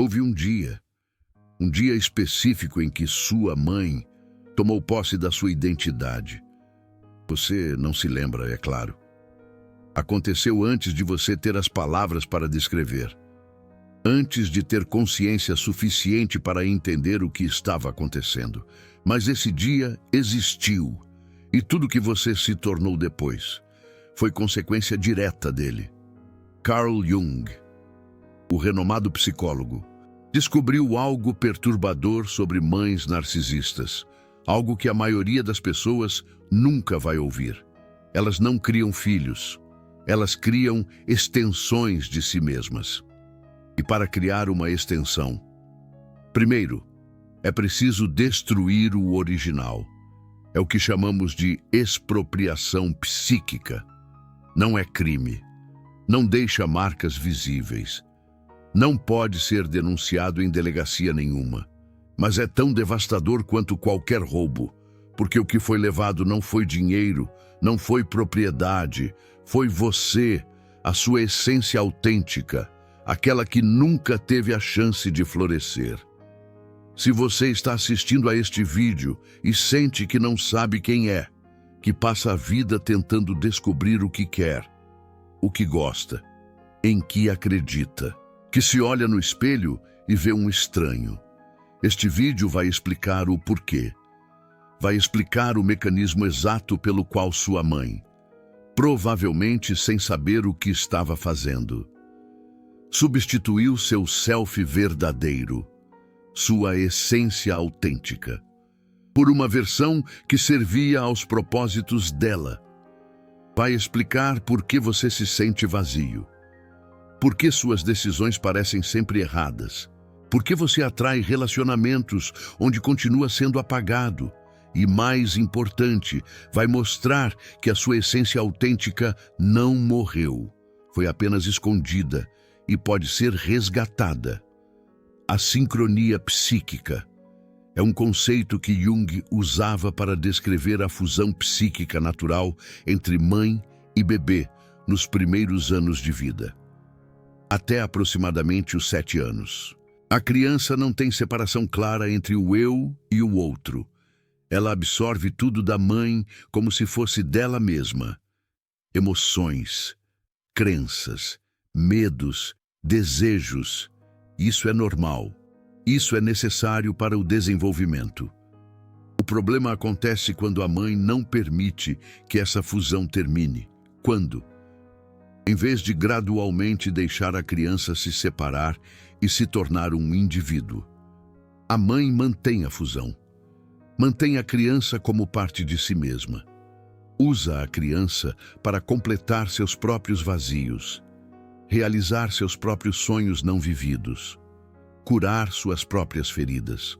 Houve um dia específico em que sua mãe tomou posse da sua identidade. Você não se lembra, é claro. Aconteceu antes de você ter as palavras para descrever. Antes de ter consciência suficiente para entender o que estava acontecendo. Mas esse dia existiu, e tudo que você se tornou depois foi consequência direta dele. Carl Jung, o renomado psicólogo, descobriu algo perturbador sobre mães narcisistas, algo que a maioria das pessoas nunca vai ouvir. Elas não criam filhos, elas criam extensões de si mesmas. E para criar uma extensão, primeiro, é preciso destruir o original. É o que chamamos de expropriação psíquica. Não é crime. Não deixa marcas visíveis. Não pode ser denunciado em delegacia nenhuma. Mas é tão devastador quanto qualquer roubo, porque o que foi levado não foi dinheiro, não foi propriedade, foi você, a sua essência autêntica, aquela que nunca teve a chance de florescer. Se você está assistindo a este vídeo e sente que não sabe quem é, que passa a vida tentando descobrir o que quer, o que gosta, em que acredita, que se olha no espelho e vê um estranho, este vídeo vai explicar o porquê. Vai explicar o mecanismo exato pelo qual sua mãe, provavelmente sem saber o que estava fazendo, substituiu seu self verdadeiro, sua essência autêntica, por uma versão que servia aos propósitos dela. Vai explicar por que você se sente vazio, por que suas decisões parecem sempre erradas, por que você atrai relacionamentos onde continua sendo apagado e, mais importante, vai mostrar que a sua essência autêntica não morreu, foi apenas escondida e pode ser resgatada. A sincronia psíquica é um conceito que Jung usava para descrever a fusão psíquica natural entre mãe e bebê nos primeiros anos de vida, até aproximadamente os 7 anos. A criança não tem separação clara entre o eu e o outro. Ela absorve tudo da mãe como se fosse dela mesma. Emoções, crenças, medos, desejos. Isso é normal. Isso é necessário para o desenvolvimento. O problema acontece quando a mãe não permite que essa fusão termine. Quando? Em vez de gradualmente deixar a criança se separar e se tornar um indivíduo, a mãe mantém a fusão. Mantém a criança como parte de si mesma. Usa a criança para completar seus próprios vazios, realizar seus próprios sonhos não vividos, curar suas próprias feridas.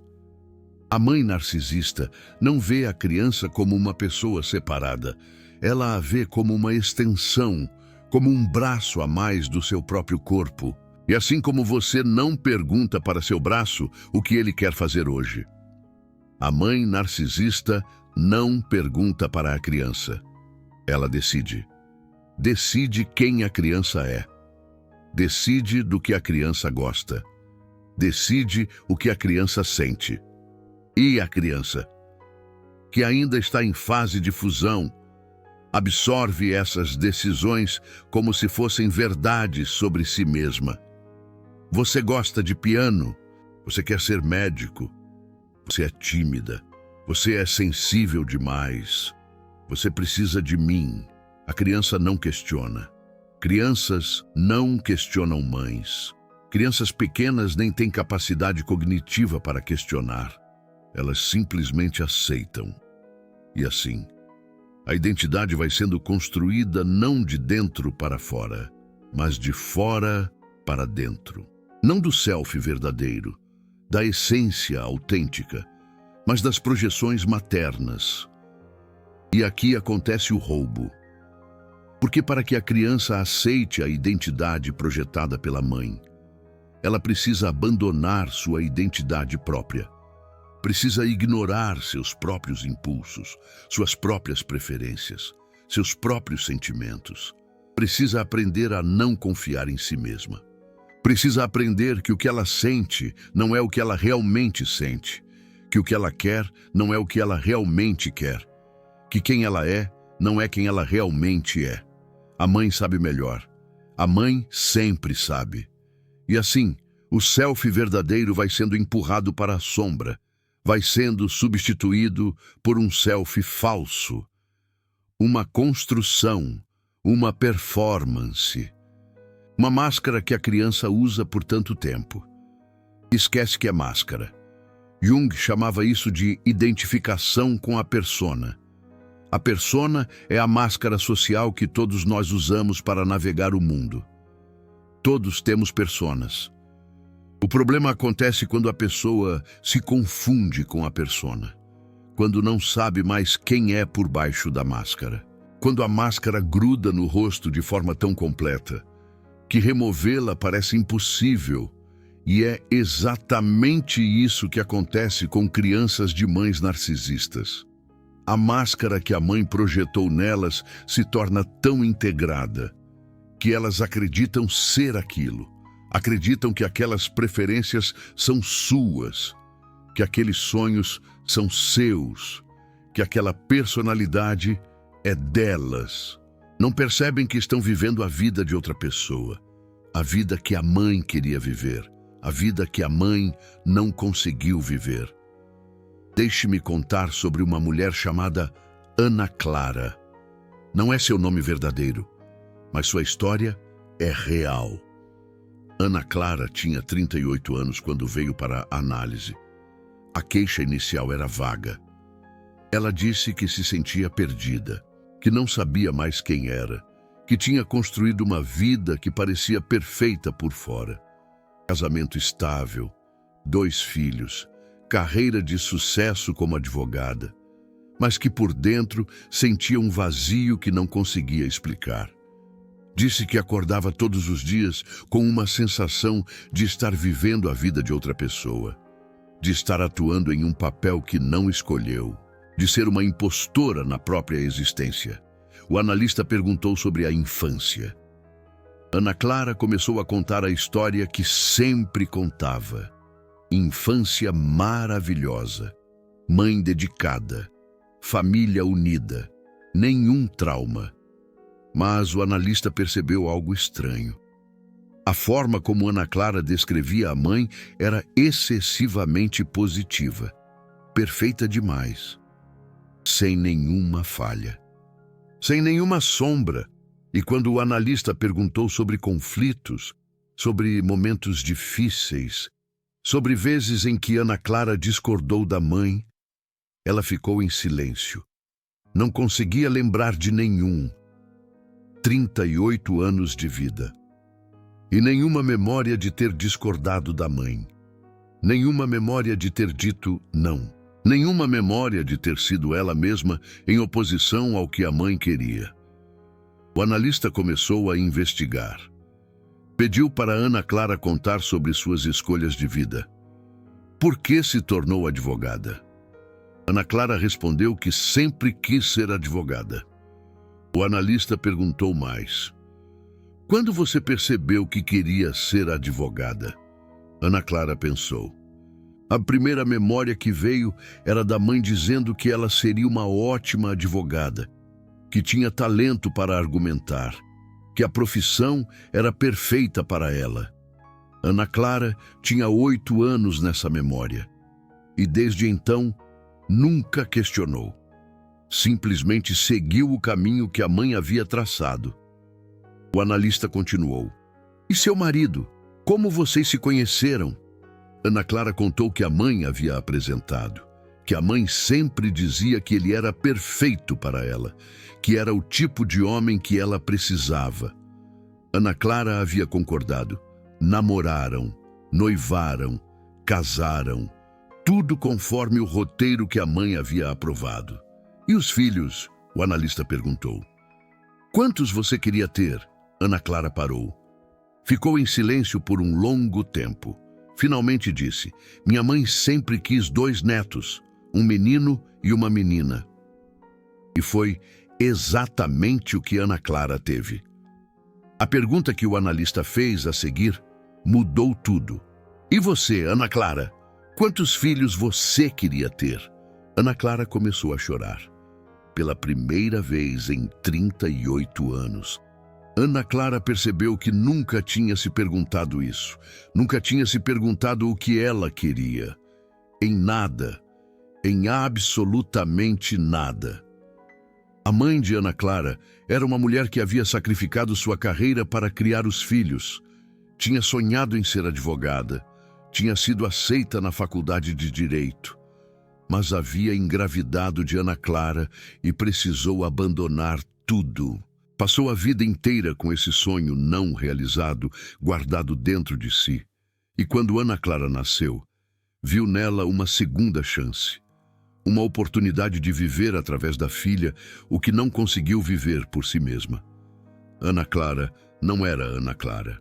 A mãe narcisista não vê a criança como uma pessoa separada. Ela a vê como uma extensão, como um braço a mais do seu próprio corpo. E assim como você não pergunta para seu braço o que ele quer fazer hoje, a mãe narcisista não pergunta para a criança. Ela decide. Decide quem a criança é. Decide do que a criança gosta. Decide o que a criança sente. E a criança, que ainda está em fase de fusão, absorve essas decisões como se fossem verdades sobre si mesma. Você gosta de piano, você quer ser médico, você é tímida, você é sensível demais, você precisa de mim. A criança não questiona. Crianças não questionam mães. Crianças pequenas nem têm capacidade cognitiva para questionar. Elas simplesmente aceitam. E assim, a identidade vai sendo construída não de dentro para fora, mas de fora para dentro. Não do self verdadeiro, da essência autêntica, mas das projeções maternas. E aqui acontece o roubo. Porque para que a criança aceite a identidade projetada pela mãe, ela precisa abandonar sua identidade própria. Precisa ignorar seus próprios impulsos, suas próprias preferências, seus próprios sentimentos. Precisa aprender a não confiar em si mesma. Precisa aprender que o que ela sente não é o que ela realmente sente, que o que ela quer não é o que ela realmente quer, que quem ela é não é quem ela realmente é. A mãe sabe melhor. A mãe sempre sabe. E assim, o self verdadeiro vai sendo empurrado para a sombra, vai sendo substituído por um self falso, uma construção, uma performance, uma máscara que a criança usa por tanto tempo. Esquece que é máscara. Jung chamava isso de identificação com a persona. A persona é a máscara social que todos nós usamos para navegar o mundo. Todos temos personas. O problema acontece quando a pessoa se confunde com a persona, quando não sabe mais quem é por baixo da máscara, quando a máscara gruda no rosto de forma tão completa que removê-la parece impossível. E é exatamente isso que acontece com crianças de mães narcisistas. A máscara que a mãe projetou nelas se torna tão integrada que elas acreditam ser aquilo, acreditam que aquelas preferências são suas, que aqueles sonhos são seus, que aquela personalidade é delas. Não percebem que estão vivendo a vida de outra pessoa, a vida que a mãe queria viver, a vida que a mãe não conseguiu viver. Deixe-me contar sobre uma mulher chamada Ana Clara. Não é seu nome verdadeiro, mas sua história é real. Ana Clara tinha 38 anos quando veio para a análise. A queixa inicial era vaga. Ela disse que se sentia perdida, que não sabia mais quem era, que tinha construído uma vida que parecia perfeita por fora. Casamento estável, 2 filhos, carreira de sucesso como advogada, mas que por dentro sentia um vazio que não conseguia explicar. Disse que acordava todos os dias com uma sensação de estar vivendo a vida de outra pessoa, de estar atuando em um papel que não escolheu, de ser uma impostora na própria existência. O analista perguntou sobre a infância. Ana Clara começou a contar a história que sempre contava. Infância maravilhosa, mãe dedicada, família unida, nenhum trauma. Mas o analista percebeu algo estranho. A forma como Ana Clara descrevia a mãe era excessivamente positiva, perfeita demais, sem nenhuma falha, sem nenhuma sombra. E quando o analista perguntou sobre conflitos, sobre momentos difíceis, sobre vezes em que Ana Clara discordou da mãe, ela ficou em silêncio. Não conseguia lembrar de nenhum. 38 anos de vida. E nenhuma memória de ter discordado da mãe. Nenhuma memória de ter dito não. Nenhuma memória de ter sido ela mesma em oposição ao que a mãe queria. O analista começou a investigar. Pediu para Ana Clara contar sobre suas escolhas de vida. Por que se tornou advogada? Ana Clara respondeu que sempre quis ser advogada. O analista perguntou mais. Quando você percebeu que queria ser advogada? Ana Clara pensou. A primeira memória que veio era da mãe dizendo que ela seria uma ótima advogada, que tinha talento para argumentar, que a profissão era perfeita para ela. Ana Clara tinha 8 anos nessa memória e desde então nunca questionou. Simplesmente seguiu o caminho que a mãe havia traçado. O analista continuou. E seu marido? Como vocês se conheceram? Ana Clara contou que a mãe havia apresentado, que a mãe sempre dizia que ele era perfeito para ela, que era o tipo de homem que ela precisava. Ana Clara havia concordado. Namoraram, noivaram, casaram, tudo conforme o roteiro que a mãe havia aprovado. E os filhos? O analista perguntou. Quantos você queria ter? Ana Clara parou. Ficou em silêncio por um longo tempo. Finalmente disse, minha mãe sempre quis 2 netos, um menino e uma menina. E foi exatamente o que Ana Clara teve. A pergunta que o analista fez a seguir mudou tudo. E você, Ana Clara? Quantos filhos você queria ter? Ana Clara começou a chorar. Pela primeira vez em 38 anos. Ana Clara percebeu que nunca tinha se perguntado isso. Nunca tinha se perguntado o que ela queria. Em nada. Em absolutamente nada. A mãe de Ana Clara era uma mulher que havia sacrificado sua carreira para criar os filhos. Tinha sonhado em ser advogada. Tinha sido aceita na faculdade de Direito. Mas havia engravidado de Ana Clara e precisou abandonar tudo. Passou a vida inteira com esse sonho não realizado, guardado dentro de si. E quando Ana Clara nasceu, viu nela uma segunda chance. Uma oportunidade de viver através da filha o que não conseguiu viver por si mesma. Ana Clara não era Ana Clara.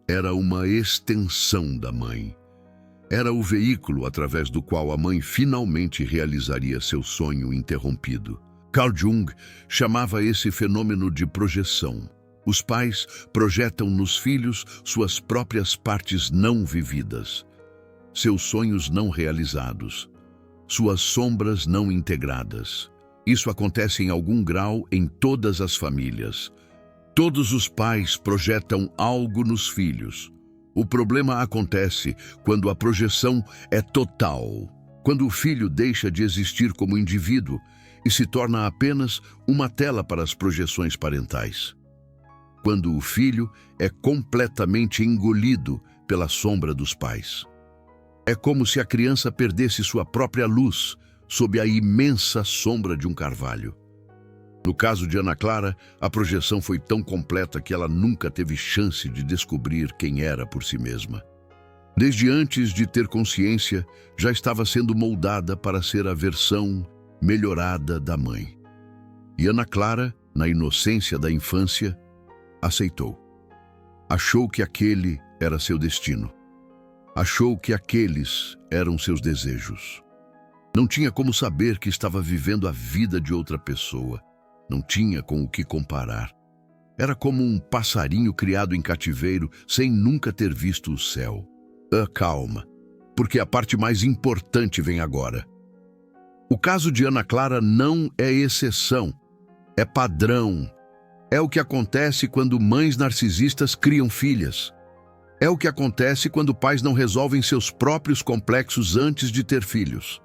Era uma extensão da mãe. Era o veículo através do qual a mãe finalmente realizaria seu sonho interrompido. Carl Jung chamava esse fenômeno de projeção. Os pais projetam nos filhos suas próprias partes não vividas, seus sonhos não realizados, suas sombras não integradas. Isso acontece em algum grau em todas as famílias. Todos os pais projetam algo nos filhos. O problema acontece quando a projeção é total, quando o filho deixa de existir como indivíduo e se torna apenas uma tela para as projeções parentais. Quando o filho é completamente engolido pela sombra dos pais. É como se a criança perdesse sua própria luz sob a imensa sombra de um carvalho. No caso de Ana Clara, a projeção foi tão completa que ela nunca teve chance de descobrir quem era por si mesma. Desde antes de ter consciência, já estava sendo moldada para ser a versão melhorada da mãe. E Ana Clara, na inocência da infância, aceitou. Achou que aquele era seu destino. Achou que aqueles eram seus desejos. Não tinha como saber que estava vivendo a vida de outra pessoa. Não tinha com o que comparar. Era como um passarinho criado em cativeiro sem nunca ter visto o céu. Calma, porque a parte mais importante vem agora. O caso de Ana Clara não é exceção, é padrão. É o que acontece quando mães narcisistas criam filhas. É o que acontece quando pais não resolvem seus próprios complexos antes de ter filhos.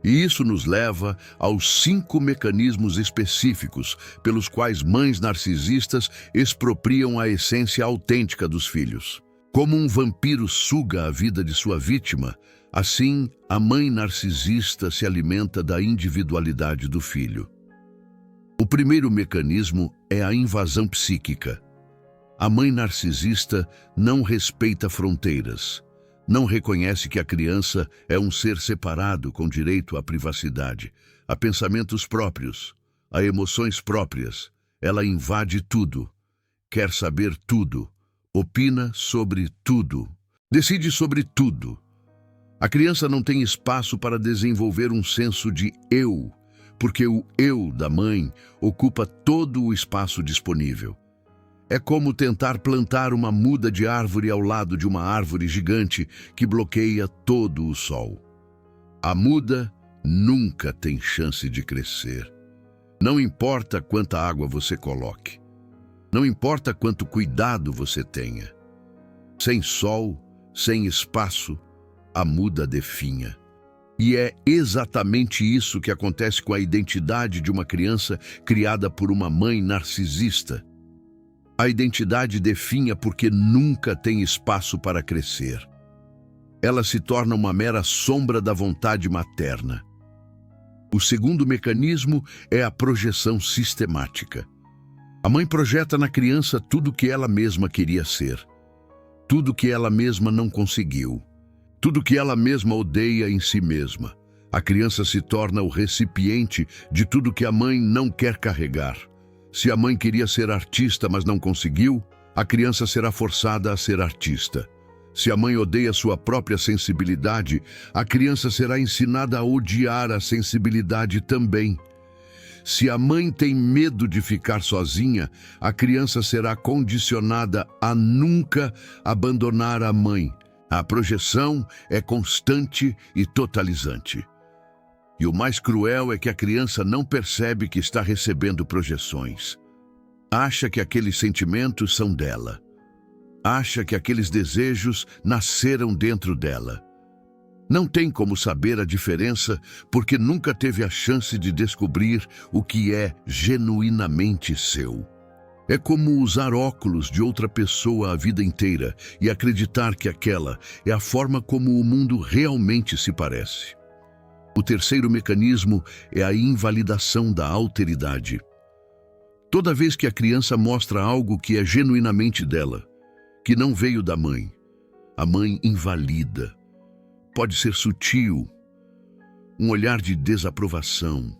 E isso nos leva aos 5 mecanismos específicos pelos quais mães narcisistas expropriam a essência autêntica dos filhos. Como um vampiro suga a vida de sua vítima, assim a mãe narcisista se alimenta da individualidade do filho. O primeiro mecanismo é a invasão psíquica. A mãe narcisista não respeita fronteiras. Não reconhece que a criança é um ser separado com direito à privacidade, a pensamentos próprios, a emoções próprias. Ela invade tudo, quer saber tudo, opina sobre tudo, decide sobre tudo. A criança não tem espaço para desenvolver um senso de eu, porque o eu da mãe ocupa todo o espaço disponível. É como tentar plantar uma muda de árvore ao lado de uma árvore gigante que bloqueia todo o sol. A muda nunca tem chance de crescer. Não importa quanta água você coloque. Não importa quanto cuidado você tenha. Sem sol, sem espaço, a muda definha. E é exatamente isso que acontece com a identidade de uma criança criada por uma mãe narcisista. A identidade definha porque nunca tem espaço para crescer. Ela se torna uma mera sombra da vontade materna. O segundo mecanismo é a projeção sistemática. A mãe projeta na criança tudo que ela mesma queria ser, tudo que ela mesma não conseguiu, tudo que ela mesma odeia em si mesma. A criança se torna o recipiente de tudo que a mãe não quer carregar. Se a mãe queria ser artista, mas não conseguiu, a criança será forçada a ser artista. Se a mãe odeia sua própria sensibilidade, a criança será ensinada a odiar a sensibilidade também. Se a mãe tem medo de ficar sozinha, a criança será condicionada a nunca abandonar a mãe. A projeção é constante e totalizante. E o mais cruel é que a criança não percebe que está recebendo projeções. Acha que aqueles sentimentos são dela. Acha que aqueles desejos nasceram dentro dela. Não tem como saber a diferença porque nunca teve a chance de descobrir o que é genuinamente seu. É como usar óculos de outra pessoa a vida inteira e acreditar que aquela é a forma como o mundo realmente se parece. O terceiro mecanismo é a invalidação da alteridade. Toda vez que a criança mostra algo que é genuinamente dela, que não veio da mãe, a mãe invalida. Pode ser sutil, um olhar de desaprovação,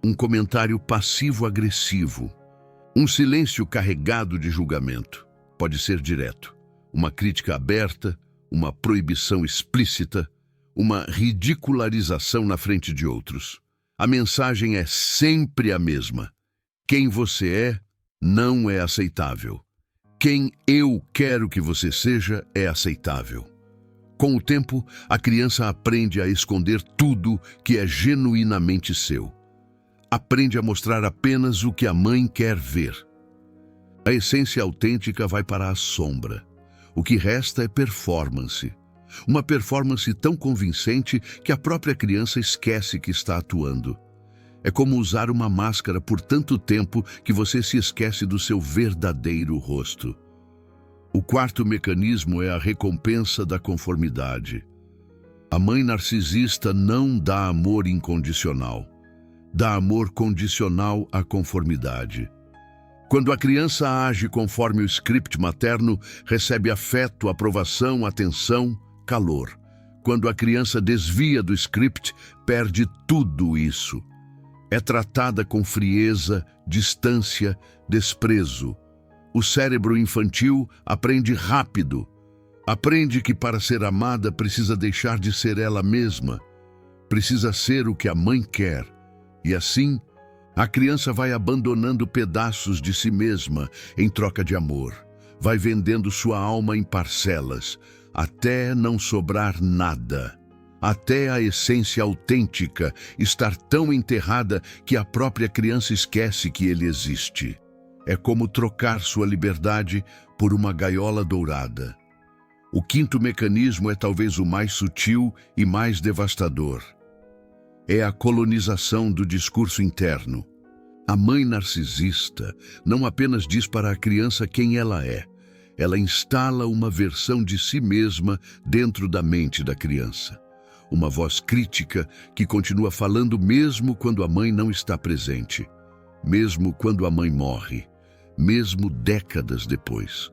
um comentário passivo-agressivo, um silêncio carregado de julgamento. Pode ser direto, uma crítica aberta, uma proibição explícita, uma ridicularização na frente de outros. A mensagem é sempre a mesma. Quem você é não é aceitável. Quem eu quero que você seja é aceitável. Com o tempo, a criança aprende a esconder tudo que é genuinamente seu. Aprende a mostrar apenas o que a mãe quer ver. A essência autêntica vai para a sombra. O que resta é performance. Uma performance tão convincente que a própria criança esquece que está atuando. É como usar uma máscara por tanto tempo que você se esquece do seu verdadeiro rosto. O quarto mecanismo é a recompensa da conformidade. A mãe narcisista não dá amor incondicional. Dá amor condicional à conformidade. Quando a criança age conforme o script materno, recebe afeto, aprovação, atenção, calor. Quando a criança desvia do script, perde tudo isso. É tratada com frieza, distância, desprezo. O cérebro infantil aprende rápido. Aprende que para ser amada precisa deixar de ser ela mesma. Precisa ser o que a mãe quer. E assim, a criança vai abandonando pedaços de si mesma em troca de amor. Vai vendendo sua alma em parcelas, até não sobrar nada. Até a essência autêntica estar tão enterrada que a própria criança esquece que ele existe. É como trocar sua liberdade por uma gaiola dourada. O quinto mecanismo é talvez o mais sutil e mais devastador. É a colonização do discurso interno. A mãe narcisista não apenas diz para a criança quem ela é, ela instala uma versão de si mesma dentro da mente da criança. Uma voz crítica que continua falando mesmo quando a mãe não está presente, mesmo quando a mãe morre, mesmo décadas depois.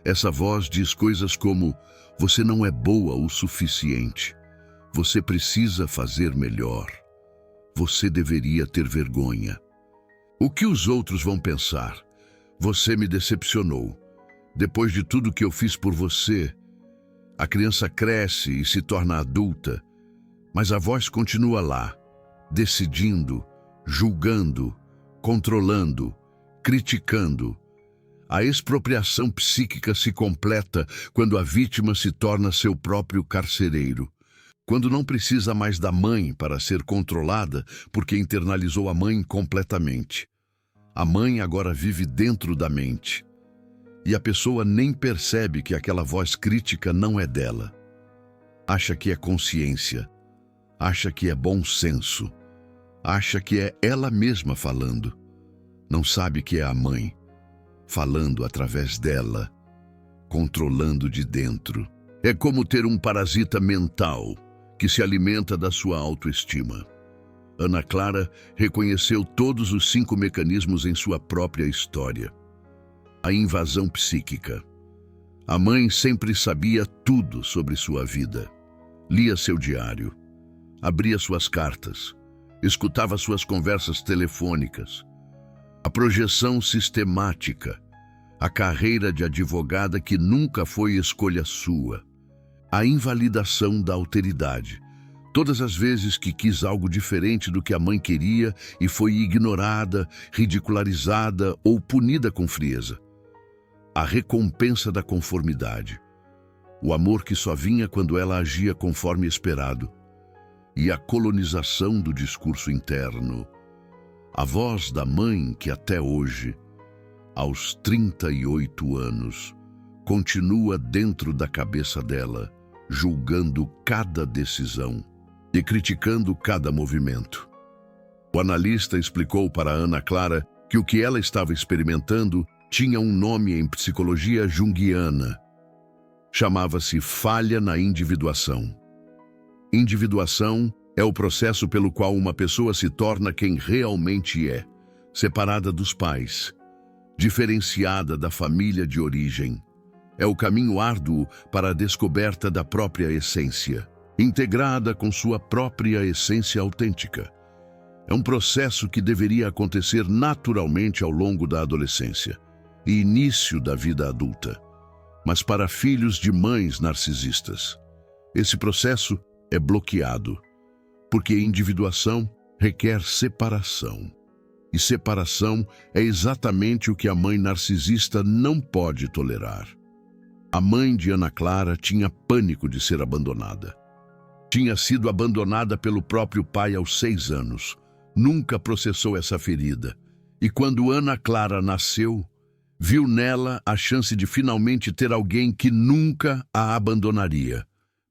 Essa voz diz coisas como: você não é boa o suficiente, você precisa fazer melhor, você deveria ter vergonha. O que os outros vão pensar? Você me decepcionou. Depois de tudo que eu fiz por você, a criança cresce e se torna adulta, mas a voz continua lá, decidindo, julgando, controlando, criticando. A expropriação psíquica se completa quando a vítima se torna seu próprio carcereiro. Quando não precisa mais da mãe para ser controlada porque internalizou a mãe completamente. A mãe agora vive dentro da mente. E a pessoa nem percebe que aquela voz crítica não é dela. Acha que é consciência. Acha que é bom senso. Acha que é ela mesma falando. Não sabe que é a mãe, falando através dela, controlando de dentro. É como ter um parasita mental que se alimenta da sua autoestima. Ana Clara reconheceu todos os 5 mecanismos em sua própria história. A invasão psíquica. A mãe sempre sabia tudo sobre sua vida. Lia seu diário, abria suas cartas, escutava suas conversas telefônicas. A projeção sistemática, a carreira de advogada que nunca foi escolha sua. A invalidação da alteridade. Todas as vezes que quis algo diferente do que a mãe queria e foi ignorada, ridicularizada ou punida com frieza. A recompensa da conformidade. O amor que só vinha quando ela agia conforme esperado. E a colonização do discurso interno. A voz da mãe que até hoje, aos 38 anos, continua dentro da cabeça dela, julgando cada decisão e criticando cada movimento. O analista explicou para Ana Clara que o que ela estava experimentando tinha um nome em psicologia junguiana. Chamava-se falha na individuação. Individuação é o processo pelo qual uma pessoa se torna quem realmente é, separada dos pais, diferenciada da família de origem. É o caminho árduo para a descoberta da própria essência, integrada com sua própria essência autêntica. É um processo que deveria acontecer naturalmente ao longo da adolescência e início da vida adulta. Mas para filhos de mães narcisistas, esse processo é bloqueado, porque individuação requer separação. E separação é exatamente o que a mãe narcisista não pode tolerar. A mãe de Ana Clara tinha pânico de ser abandonada. Tinha sido abandonada pelo próprio pai aos 6 anos. Nunca processou essa ferida. E quando Ana Clara nasceu, viu nela a chance de finalmente ter alguém que nunca a abandonaria.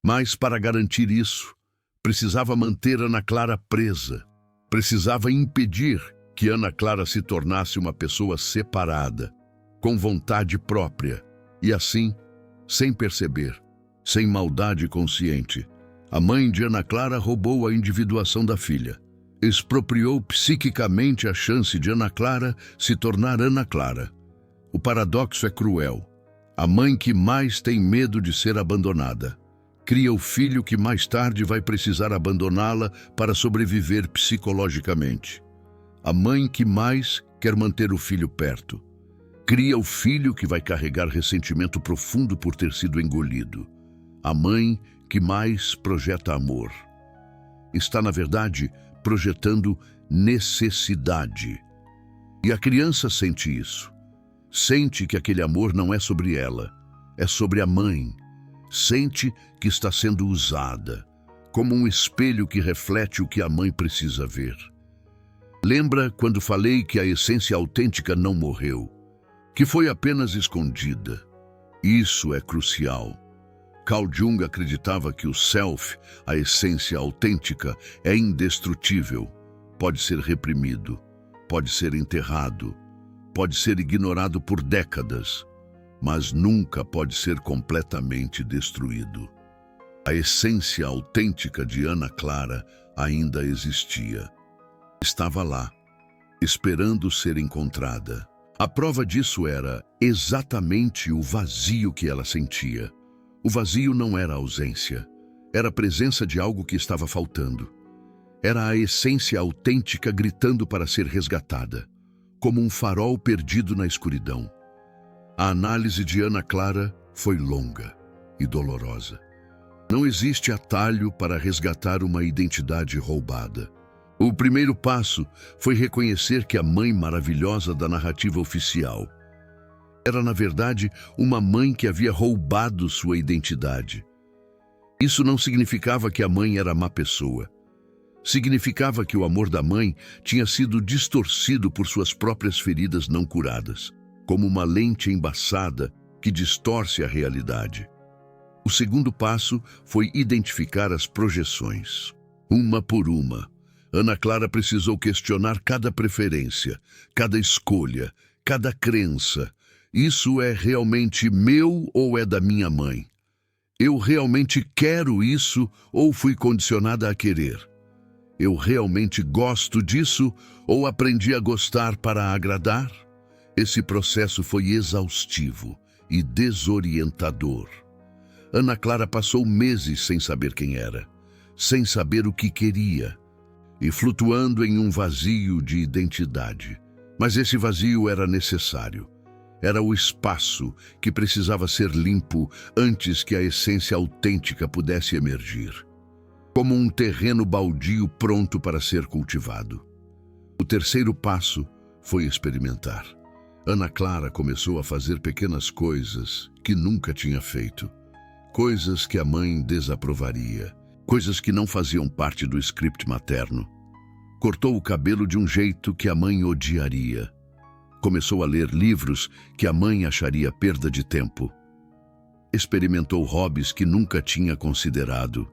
Mas para garantir isso, precisava manter Ana Clara presa. Precisava impedir que Ana Clara se tornasse uma pessoa separada, com vontade própria. E assim, sem perceber, sem maldade consciente, a mãe de Ana Clara roubou a individuação da filha. Expropriou psiquicamente a chance de Ana Clara se tornar Ana Clara. O paradoxo é cruel. A mãe que mais tem medo de ser abandonada cria o filho que mais tarde vai precisar abandoná-la para sobreviver psicologicamente. A mãe que mais quer manter o filho perto cria o filho que vai carregar ressentimento profundo por ter sido engolido. A mãe que mais projeta amor está, na verdade, projetando necessidade. E a criança sente isso. Sente que aquele amor não é sobre ela, é sobre a mãe. Sente que está sendo usada, como um espelho que reflete o que a mãe precisa ver. Lembra quando falei que a essência autêntica não morreu, que foi apenas escondida? Isso é crucial. Carl Jung acreditava que o self, a essência autêntica, é indestrutível. Pode ser reprimido, pode ser enterrado, pode ser ignorado por décadas, mas nunca pode ser completamente destruído. A essência autêntica de Ana Clara ainda existia. Estava lá, esperando ser encontrada. A prova disso era exatamente o vazio que ela sentia. O vazio não era ausência, era a presença de algo que estava faltando. Era a essência autêntica gritando para ser resgatada, como um farol perdido na escuridão. A análise de Ana Clara foi longa e dolorosa. Não existe atalho para resgatar uma identidade roubada. O primeiro passo foi reconhecer que a mãe maravilhosa da narrativa oficial era, na verdade, uma mãe que havia roubado sua identidade. Isso não significava que a mãe era má pessoa. Significava que o amor da mãe tinha sido distorcido por suas próprias feridas não curadas, como uma lente embaçada que distorce a realidade. O segundo passo foi identificar as projeções. Uma por uma, Ana Clara precisou questionar cada preferência, cada escolha, cada crença. Isso é realmente meu ou é da minha mãe? Eu realmente quero isso ou fui condicionada a querer? Eu realmente gosto disso ou aprendi a gostar para agradar? Esse processo foi exaustivo e desorientador. Ana Clara passou meses sem saber quem era, sem saber o que queria, e flutuando em um vazio de identidade. Mas esse vazio era necessário. Era o espaço que precisava ser limpo antes que a essência autêntica pudesse emergir. como um terreno baldio pronto para ser cultivado. O terceiro passo foi experimentar. Ana Clara começou a fazer pequenas coisas que nunca tinha feito. Coisas que a mãe desaprovaria. Coisas que não faziam parte do script materno. Cortou o cabelo de um jeito que a mãe odiaria. Começou a ler livros que a mãe acharia perda de tempo. Experimentou hobbies que nunca tinha considerado.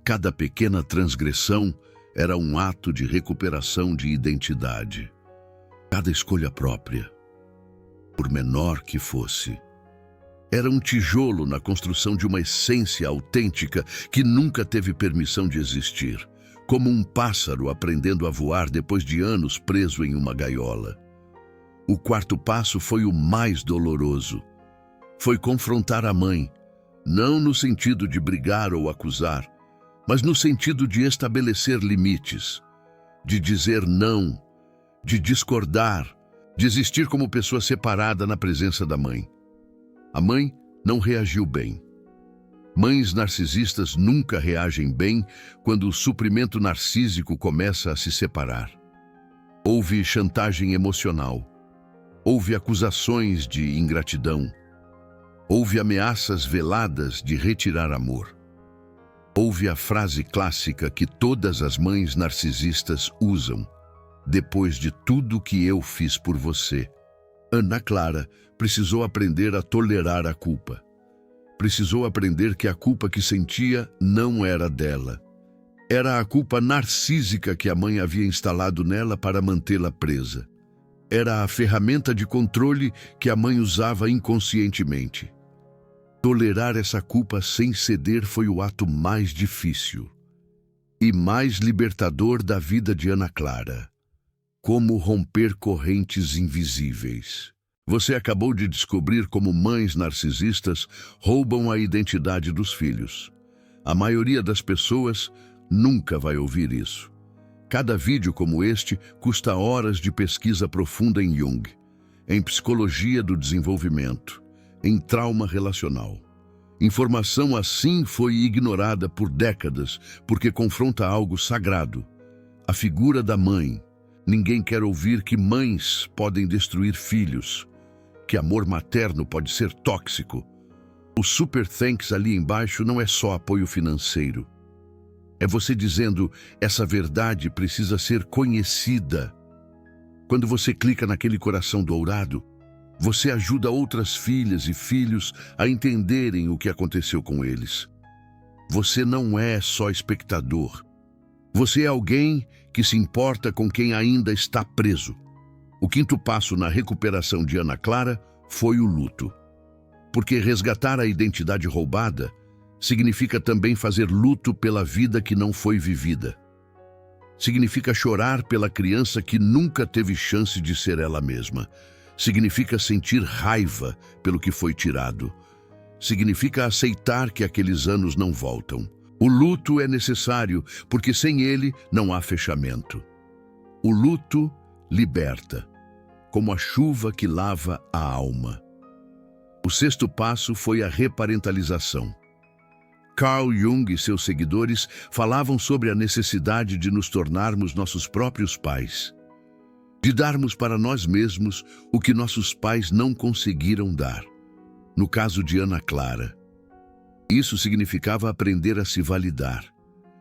Cada pequena transgressão era um ato de recuperação de identidade. Cada escolha própria, por menor que fosse, era um tijolo na construção de uma essência autêntica que nunca teve permissão de existir, como um pássaro aprendendo a voar depois de anos preso em uma gaiola. O quarto passo foi o mais doloroso. Foi confrontar a mãe, não no sentido de brigar ou acusar, mas no sentido de estabelecer limites, de dizer não, de discordar, de existir como pessoa separada na presença da mãe. A mãe não reagiu bem. Mães narcisistas nunca reagem bem quando o suprimento narcísico começa a se separar. Houve chantagem emocional. Houve acusações de ingratidão. Houve ameaças veladas de retirar amor. Houve a frase clássica que todas as mães narcisistas usam: depois de tudo que eu fiz por você. Ana Clara precisou aprender a tolerar a culpa. Precisou aprender que a culpa que sentia não era dela. Era a culpa narcísica que a mãe havia instalado nela para mantê-la presa. Era a ferramenta de controle que a mãe usava inconscientemente. Tolerar essa culpa sem ceder foi o ato mais difícil e mais libertador da vida de Ana Clara. Como romper correntes invisíveis. Você acabou de descobrir como mães narcisistas roubam a identidade dos filhos. A maioria das pessoas nunca vai ouvir isso. Cada vídeo como este custa horas de pesquisa profunda em Jung, em psicologia do desenvolvimento, em trauma relacional. Informação assim foi ignorada por décadas porque confronta algo sagrado, a figura da mãe. Ninguém quer ouvir que mães podem destruir filhos, que amor materno pode ser tóxico. O super thanks ali embaixo não é só apoio financeiro. É você dizendo: essa verdade precisa ser conhecida. Quando você clica naquele coração dourado, você ajuda outras filhas e filhos a entenderem o que aconteceu com eles. Você não é só espectador. Você é alguém que se importa com quem ainda está preso. O quinto passo na recuperação de Ana Clara foi o luto. Porque resgatar a identidade roubada significa também fazer luto pela vida que não foi vivida. Significa chorar pela criança que nunca teve chance de ser ela mesma. Significa sentir raiva pelo que foi tirado. Significa aceitar que aqueles anos não voltam. O luto é necessário, porque sem ele não há fechamento. O luto liberta, como a chuva que lava a alma. O sexto passo foi a reparentalização. Carl Jung e seus seguidores falavam sobre a necessidade de nos tornarmos nossos próprios pais, de darmos para nós mesmos o que nossos pais não conseguiram dar. No caso de Ana Clara, isso significava aprender a se validar,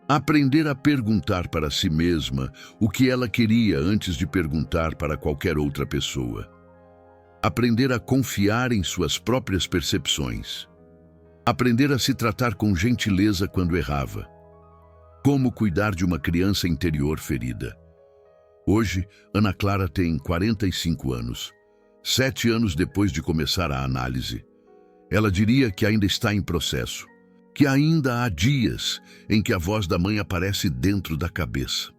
aprender a perguntar para si mesma o que ela queria antes de perguntar para qualquer outra pessoa. Aprender a confiar em suas próprias percepções. Aprender a se tratar com gentileza quando errava. Como cuidar de uma criança interior ferida. Hoje, Ana Clara tem 45 anos, 7 anos depois de começar a análise. Ela diria que ainda está em processo, que ainda há dias em que a voz da mãe aparece dentro da cabeça.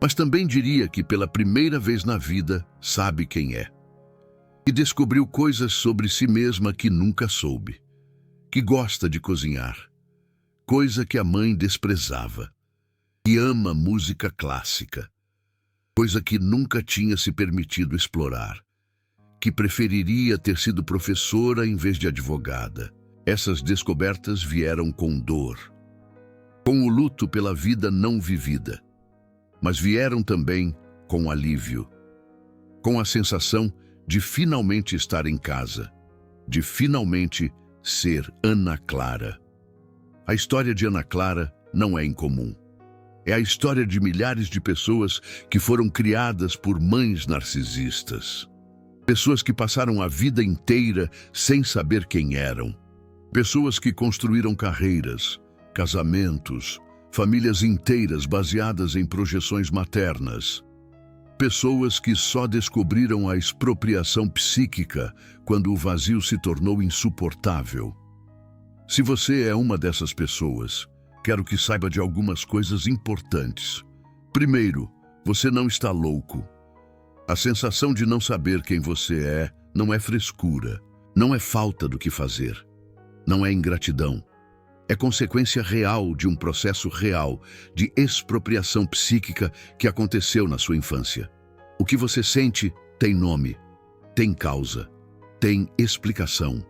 Mas também diria que pela primeira vez na vida sabe quem é. E descobriu coisas sobre si mesma que nunca soube. Que gosta de cozinhar, coisa que a mãe desprezava. Que ama música clássica, coisa que nunca tinha se permitido explorar. Que preferiria ter sido professora em vez de advogada. Essas descobertas vieram com dor com o luto pela vida não vivida, mas vieram também com alívio, com a sensação de finalmente estar em casa, de finalmente ser Ana Clara. A história de Ana Clara não é incomum. É a história de milhares de pessoas que foram criadas por mães narcisistas. Pessoas que passaram a vida inteira sem saber quem eram. Pessoas que construíram carreiras, casamentos, famílias inteiras baseadas em projeções maternas. Pessoas que só descobriram a expropriação psíquica quando o vazio se tornou insuportável. Se você é uma dessas pessoas, quero que saiba de algumas coisas importantes. Primeiro, você não está louco. A sensação de não saber quem você é não é frescura, não é falta do que fazer, não é ingratidão. É consequência real de um processo real de expropriação psíquica que aconteceu na sua infância. O que você sente tem nome, tem causa, tem explicação.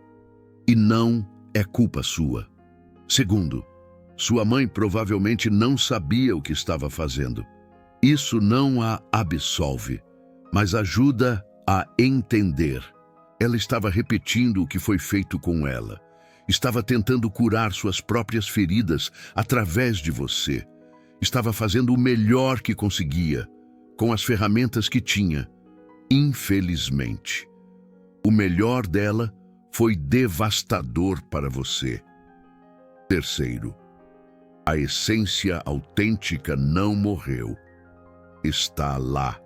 E não é culpa sua. Segundo, sua mãe provavelmente não sabia o que estava fazendo. Isso não a absolve, mas ajuda a entender. Ela estava repetindo o que foi feito com ela. Estava tentando curar suas próprias feridas através de você. Estava fazendo o melhor que conseguia, com as ferramentas que tinha. Infelizmente, o melhor dela foi devastador para você. Terceiro, a essência autêntica não morreu. Está lá,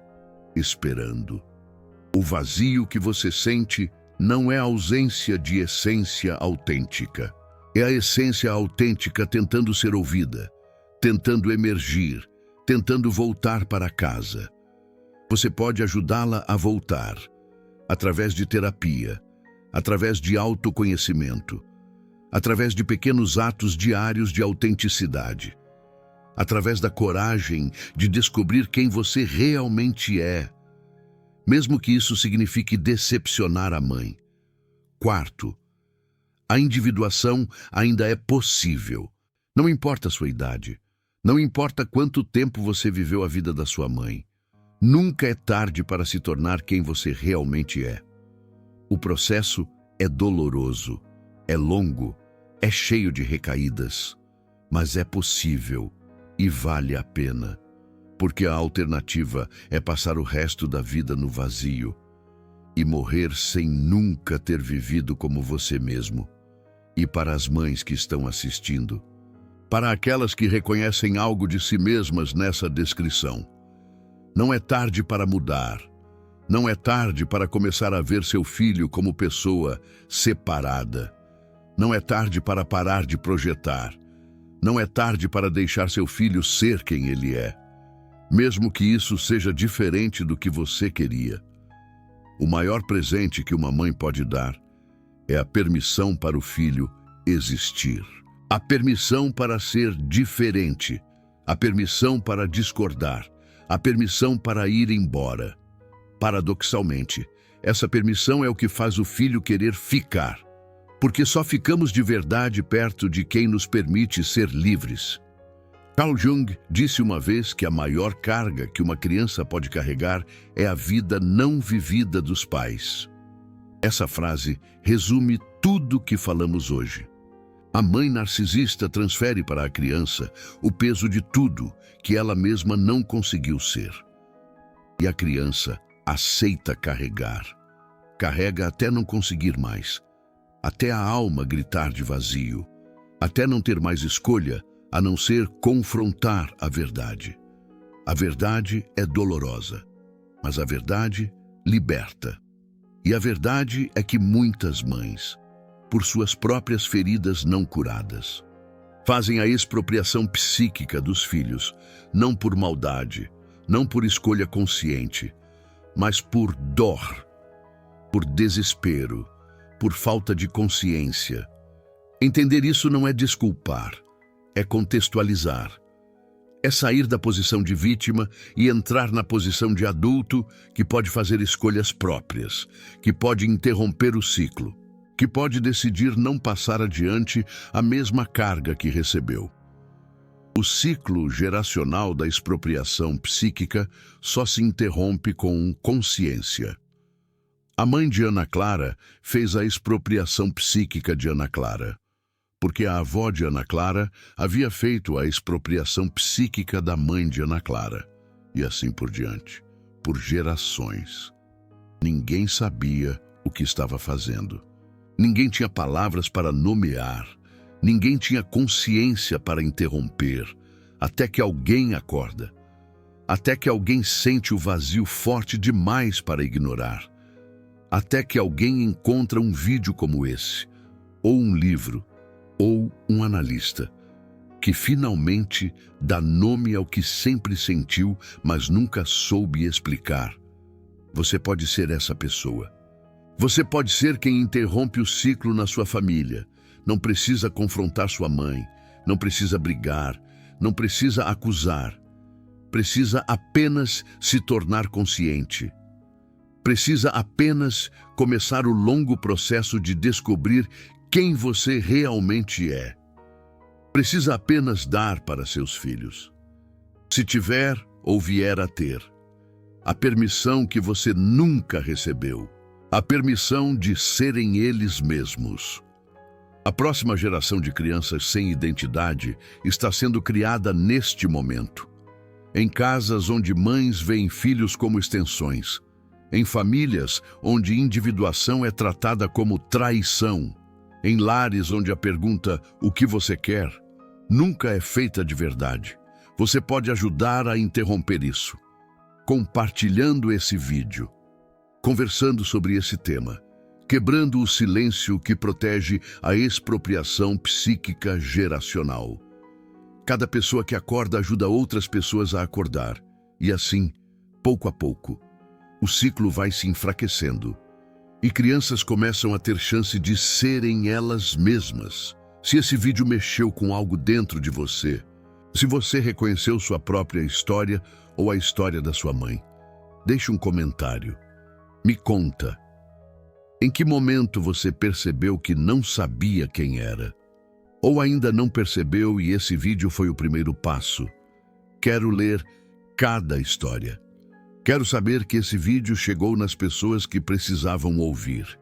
esperando. O vazio que você sente não é a ausência de essência autêntica. É a essência autêntica tentando ser ouvida, tentando emergir, tentando voltar para casa. Você pode ajudá-la a voltar, através de terapia, através de autoconhecimento, através de pequenos atos diários de autenticidade, através da coragem de descobrir quem você realmente é, mesmo que isso signifique decepcionar a mãe. Quarto, a individuação ainda é possível. Não importa a sua idade, não importa quanto tempo você viveu a vida da sua mãe. Nunca é tarde para se tornar quem você realmente é. O processo é doloroso, é longo, é cheio de recaídas, mas é possível e vale a pena. Porque a alternativa é passar o resto da vida no vazio e morrer sem nunca ter vivido como você mesmo. E para as mães que estão assistindo, para aquelas que reconhecem algo de si mesmas nessa descrição, não é tarde para mudar. Não é tarde para começar a ver seu filho como pessoa separada. Não é tarde para parar de projetar. Não é tarde para deixar seu filho ser quem ele é, mesmo que isso seja diferente do que você queria. O maior presente que uma mãe pode dar é a permissão para o filho existir. A permissão para ser diferente, a permissão para discordar, a permissão para ir embora. Paradoxalmente, essa permissão é o que faz o filho querer ficar, porque só ficamos de verdade perto de quem nos permite ser livres. Carl Jung disse uma vez que a maior carga que uma criança pode carregar é a vida não vivida dos pais. Essa frase resume tudo o que falamos hoje. A mãe narcisista transfere para a criança o peso de tudo que ela mesma não conseguiu ser. E a criança aceita carregar. Carrega até não conseguir mais, até a alma gritar de vazio, até não ter mais escolha a não ser confrontar a verdade. A verdade é dolorosa, mas a verdade liberta. E a verdade é que muitas mães, por suas próprias feridas não curadas, fazem a expropriação psíquica dos filhos, não por maldade, não por escolha consciente, mas por dor, por desespero, por falta de consciência. Entender isso não é desculpar, é contextualizar. É sair da posição de vítima e entrar na posição de adulto que pode fazer escolhas próprias, que pode interromper o ciclo, que pode decidir não passar adiante a mesma carga que recebeu. O ciclo geracional da expropriação psíquica só se interrompe com consciência. A mãe de Ana Clara fez a expropriação psíquica de Ana Clara, porque a avó de Ana Clara havia feito a expropriação psíquica da mãe de Ana Clara, e assim por diante, por gerações. Ninguém sabia o que estava fazendo. Ninguém tinha palavras para nomear. Ninguém tinha consciência para interromper, até que alguém acorda. Até que alguém sente o vazio forte demais para ignorar. Até que alguém encontra um vídeo como esse, ou um livro, ou um analista, que finalmente dá nome ao que sempre sentiu, mas nunca soube explicar. Você pode ser essa pessoa. Você pode ser quem interrompe o ciclo na sua família. Não precisa confrontar sua mãe, não precisa brigar, não precisa acusar. Precisa apenas se tornar consciente. Precisa apenas começar o longo processo de descobrir quem você realmente é. Precisa apenas dar para seus filhos, se tiver ou vier a ter, a permissão que você nunca recebeu, a permissão de serem eles mesmos. A próxima geração de crianças sem identidade está sendo criada neste momento. Em casas onde mães veem filhos como extensões. Em famílias onde individuação é tratada como traição. Em lares onde a pergunta "o que você quer?" nunca é feita de verdade. Você pode ajudar a interromper isso, compartilhando esse vídeo, conversando sobre esse tema, quebrando o silêncio que protege a expropriação psíquica geracional. Cada pessoa que acorda ajuda outras pessoas a acordar, e assim, pouco a pouco, o ciclo vai se enfraquecendo, e crianças começam a ter chance de serem elas mesmas. Se esse vídeo mexeu com algo dentro de você, se você reconheceu sua própria história ou a história da sua mãe, deixe um comentário. Me conta. Em que momento você percebeu que não sabia quem era? Ou ainda não percebeu e esse vídeo foi o primeiro passo? Quero ler cada história. Quero saber que esse vídeo chegou nas pessoas que precisavam ouvir.